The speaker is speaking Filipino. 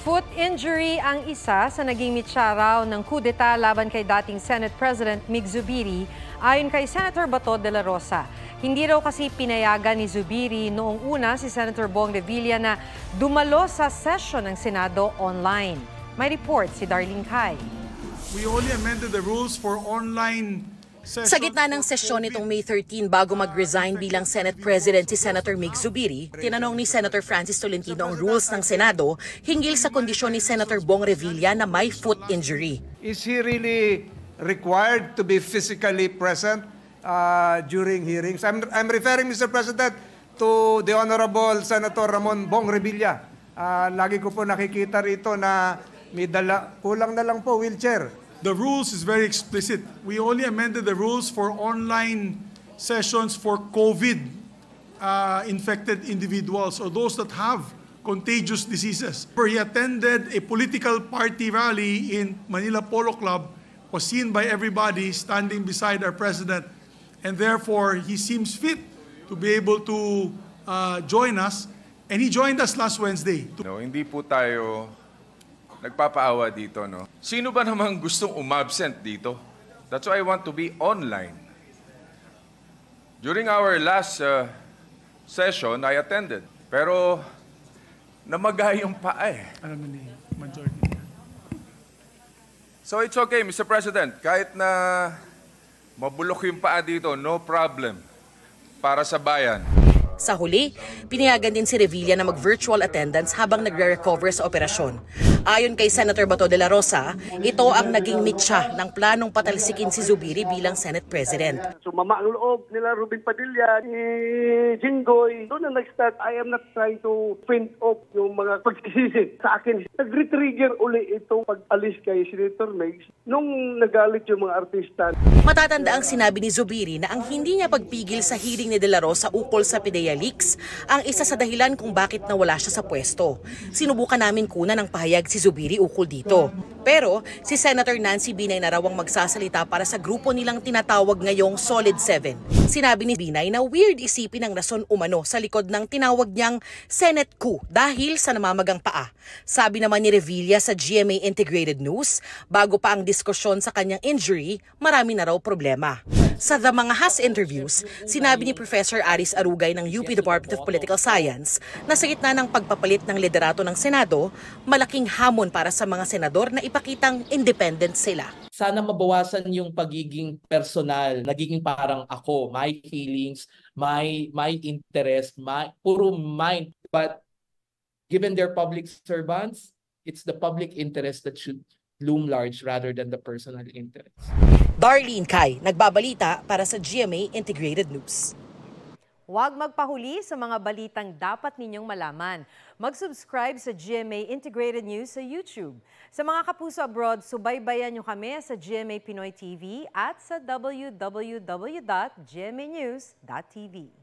Foot injury ang isa sa naging mitsaraw ng kudeta laban kay dating Senate President Mig Zubiri ayon kay Senator Bato de la Rosa. Hindi raw kasi pinayagan ni Zubiri noong una si Senator Bong Revilla na dumalo sa session ng Senado online. May report si Darlene Kai. We only amended the rules for online session. Sa gitna ng sesyon nitong May 13 bago mag-resign bilang Senate President si Senator Mig Zubiri, tinanong ni Senator Francis Tolentino ang rules ng Senado hinggil sa kondisyon ni Senator Bong Revilla na may foot injury. Is he really required to be physically present during hearings? I'm referring, Mr. President, to the Honorable Senator Ramon Bong Revilla. Lagi ko po nakikita rito na may dala, kulang na lang po, wheelchair. The rules is very explicit. We only amended the rules for online sessions for COVID-infected individuals or those that have contagious diseases. He attended a political party rally in Manila Polo Club, was seen by everybody standing beside our president, and therefore he seems fit to be able to join us, and he joined us last Wednesday. No, hindi po tayo nagpapaawa dito, no? Sino ba namang gustong umabsent dito? That's why I want to be online. During our last session, I attended. Pero namaga yung paa eh. Alam ni majority. So it's okay, Mr. President. Kahit na mabulok yung paa dito, no problem. Para sa bayan. Sa huli, pinayagan din si Revilla na mag-virtual attendance habang nagre-recover sa operasyon. Ayon kay Senator Bato de la Rosa, ito ang naging mitsa ng planong patalsikin si Zubiri bilang Senate President. Sumama ang loob nila Ruben Padilla, ni Jinggoy. Doon na nag-start, I am not trying to print off yung mga pagsisisi sa akin. Nag-retrigger uli itong pag-alis kay Senator Megs nung nagalit yung mga artista. Matatanda ang sinabi ni Zubiri na ang hindi niya pagpigil sa hearing ni de la Rosa ukol sa PIDEA leaks ang isa sa dahilan kung bakit nawala siya sa pwesto. Sinubukan namin kunan ng pahayag si Zubiri ukol dito. Pero si Senator Nancy Binay na raw ang magsasalita para sa grupo nilang tinatawag ngayong Solid 7. Sinabi ni Binay na weird isipin ang rason umano sa likod ng tinawag niyang Senate coup dahil sa namamagang paa. Sabi naman ni Revilla sa GMA Integrated News, bago pa ang diskusyon sa kanyang injury, marami na raw problema. Sa The Mga Has interviews, sinabi ni Professor Aris Arugay ng UP Department of Political Science na sa gitna ng pagpapalit ng liderato ng Senado, malaking hamon para sa mga senador na ipakitang independent sila. Sana mabawasan yung pagiging personal, nagiging parang ako, my feelings, my interest, puro mine. But given their public servants, it's the public interest that should loom large rather than the personal interest. Darlene Kai, nagbabalita para sa GMA Integrated News. Huwag magpahuli sa mga balitang dapat ninyong malaman. Mag-subscribe sa GMA Integrated News sa YouTube. Sa mga kapuso abroad, subaybayan nyo kami sa GMA Pinoy TV at sa www.gmanews.tv.